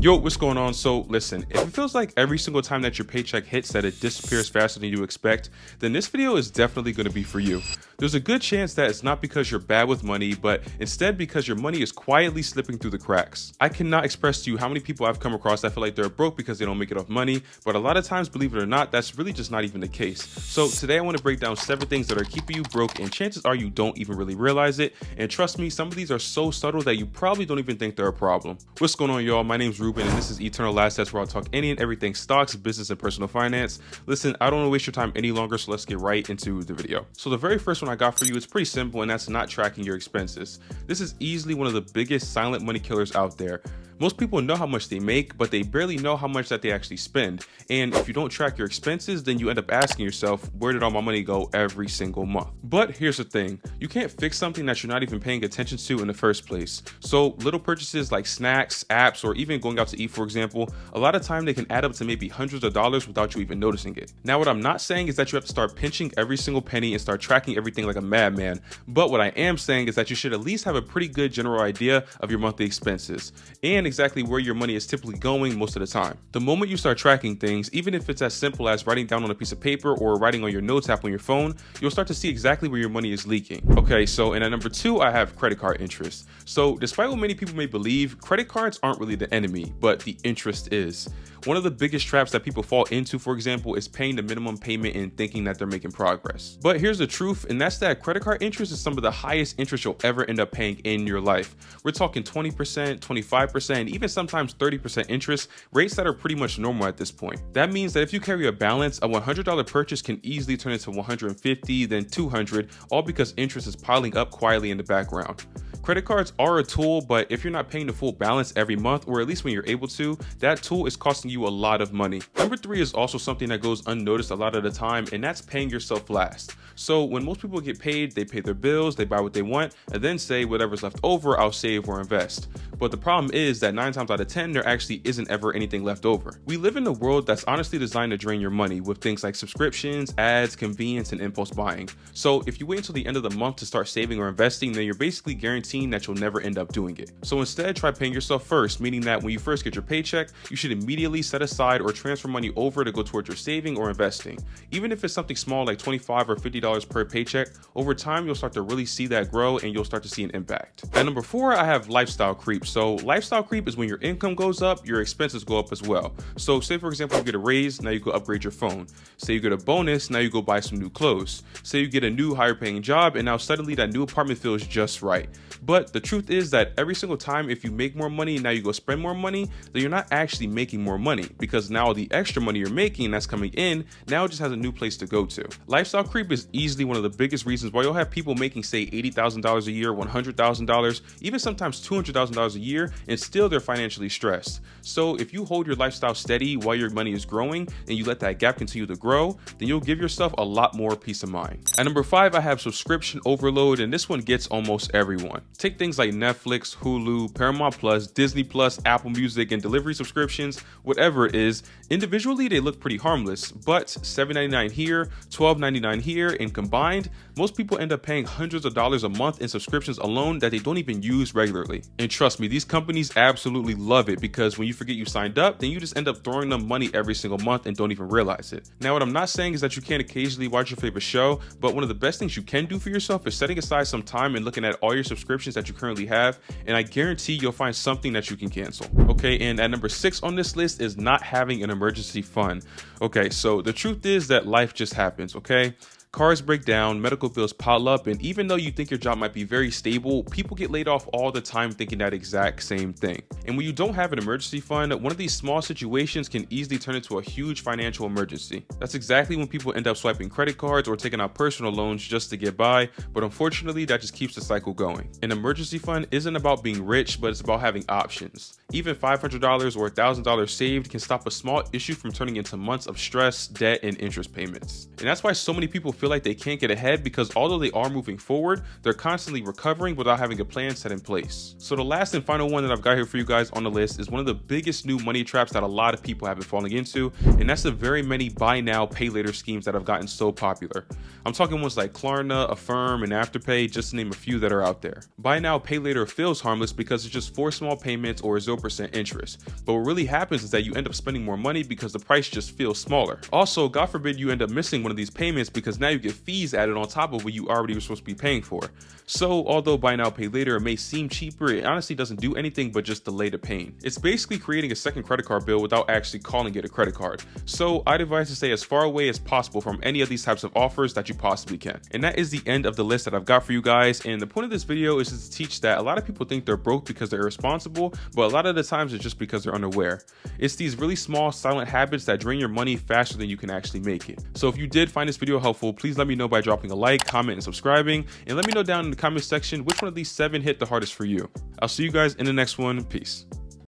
Yo, what's going on? So listen, if it feels like every single time that your paycheck hits that it disappears faster than you expect, then this video is definitely going to be for you. There's a good chance that it's not because you're bad with money, but instead because your money is quietly slipping through the cracks. I cannot express to you how many people I've come across that feel like they're broke because they don't make enough money, but a lot of times, believe it or not, that's really just not even the case. So today I want to break down 7 things that are keeping you broke, and chances are you don't even really realize it. And trust me, some of these are so subtle that you probably don't even think they're a problem. What's going on, y'all? My name's Ruben, and this is Eternal Assets, where I'll talk any and everything stocks, business, and personal finance. Listen, I don't want to waste your time any longer, so let's get right into the video. So the very first one I got for you is pretty simple, and that's not tracking your expenses. This is easily one of the biggest silent money killers out there. Most people know how much they make, but they barely know how much that they actually spend. And if you don't track your expenses, then you end up asking yourself, where did all my money go every single month? But here's the thing, you can't fix something that you're not even paying attention to in the first place. So little purchases like snacks, apps, or even going out to eat, for example, a lot of time they can add up to maybe hundreds of dollars without you even noticing it. Now, what I'm not saying is that you have to start pinching every single penny and start tracking everything like a madman. But what I am saying is that you should at least have a pretty good general idea of your monthly expenses and exactly where your money is typically going most of the time. The moment you start tracking things, even if it's as simple as writing down on a piece of paper or writing on your notes app on your phone, you'll start to see exactly where your money is leaking. Okay, so and at number 2, I have credit card interest. So despite what many people may believe, credit cards aren't really the enemy, but the interest is. One of the biggest traps that people fall into, for example, is paying the minimum payment and thinking that they're making progress. But here's the truth, and that's that credit card interest is some of the highest interest you'll ever end up paying in your life. We're talking 20%, 25%, even sometimes 30% interest, rates that are pretty much normal at this point. That means that if you carry a balance, a $100 purchase can easily turn into $150, then $200, all because interest is piling up quietly in the background. Credit cards are a tool, but if you're not paying the full balance every month, or at least when you're able to, that tool is costing you a lot of money. Number 3 is also something that goes unnoticed a lot of the time, and that's paying yourself last. So when most people get paid, they pay their bills, they buy what they want, and then say whatever's left over, I'll save or invest. But the problem is that 9 times out of 10, there actually isn't ever anything left over. We live in a world that's honestly designed to drain your money with things like subscriptions, ads, convenience, and impulse buying. So if you wait until the end of the month to start saving or investing, then you're basically guaranteeing that you'll never end up doing it. So instead, try paying yourself first, meaning that when you first get your paycheck, you should immediately set aside or transfer money over to go towards your saving or investing. Even if it's something small like $25 or $50 per paycheck, over time you'll start to really see that grow and you'll start to see an impact. At number 4, I have lifestyle creep. So lifestyle creep is when your income goes up, your expenses go up as well. So say for example, you get a raise, now you go upgrade your phone. Say you get a bonus, now you go buy some new clothes. Say you get a new higher paying job, and now suddenly that new apartment feels just right. But the truth is that every single time if you make more money and now you go spend more money, then you're not actually making more money, because now the extra money you're making that's coming in now just has a new place to go to. Lifestyle creep is easily one of the biggest reasons why you'll have people making say $80,000 a year, $100,000, even sometimes $200,000 a year, and still they're financially stressed. So if you hold your lifestyle steady while your money is growing and you let that gap continue to grow, then you'll give yourself a lot more peace of mind. At number 5, I have subscription overload, and this one gets almost everyone. Take things like Netflix, Hulu, Paramount Plus, Disney Plus, Apple Music, and delivery subscriptions, whatever it is. Individually, they look pretty harmless, but $7.99 here, $12.99 here, and combined, most people end up paying hundreds of dollars a month in subscriptions alone that they don't even use regularly. And trust me, these companies absolutely love it, because when you forget you signed up, then you just end up throwing them money every single month and don't even realize it. Now, what I'm not saying is that you can't occasionally watch your favorite show, but one of the best things you can do for yourself is setting aside some time and looking at all your subscriptions that you currently have, and I guarantee you'll find something that you can cancel. Okay, and at number 6 on this list is not having an emergency fund. Okay, so the truth is that life just happens, okay? Cars break down, medical bills pile up, and even though you think your job might be very stable, people get laid off all the time thinking that exact same thing. And when you don't have an emergency fund, one of these small situations can easily turn into a huge financial emergency. That's exactly when people end up swiping credit cards or taking out personal loans just to get by, but unfortunately that just keeps the cycle going. An emergency fund isn't about being rich, but it's about having options. Even $500 or $1,000 saved can stop a small issue from turning into months of stress, debt, and interest payments. And that's why so many people feel like they can't get ahead, because although they are moving forward, they're constantly recovering without having a plan set in place. So the last and final one that I've got here for you guys on the list is one of the biggest new money traps that a lot of people have been falling into, and that's the very many buy now, pay later schemes that have gotten so popular. I'm talking ones like Klarna, Affirm, and Afterpay, just to name a few that are out there. Buy now, pay later feels harmless because it's just 4 small payments or 0% 1% interest. But what really happens is that you end up spending more money because the price just feels smaller. Also, God forbid you end up missing one of these payments because now you get fees added on top of what you already were supposed to be paying for. So although buy now pay later may seem cheaper, it honestly doesn't do anything but just delay the pain. It's basically creating a second credit card bill without actually calling it a credit card. So I'd advise to stay as far away as possible from any of these types of offers that you possibly can. And that is the end of the list that I've got for you guys. And the point of this video is to teach that a lot of people think they're broke because they're irresponsible, but a lot of the times it's just because they're unaware. It's these really small silent habits that drain your money faster than you can actually make it. So if you did find this video helpful, please let me know by dropping a like, comment, and subscribing, and let me know down in the comment section which one of these 7 hit the hardest for you. I'll see you guys in the next one. Peace.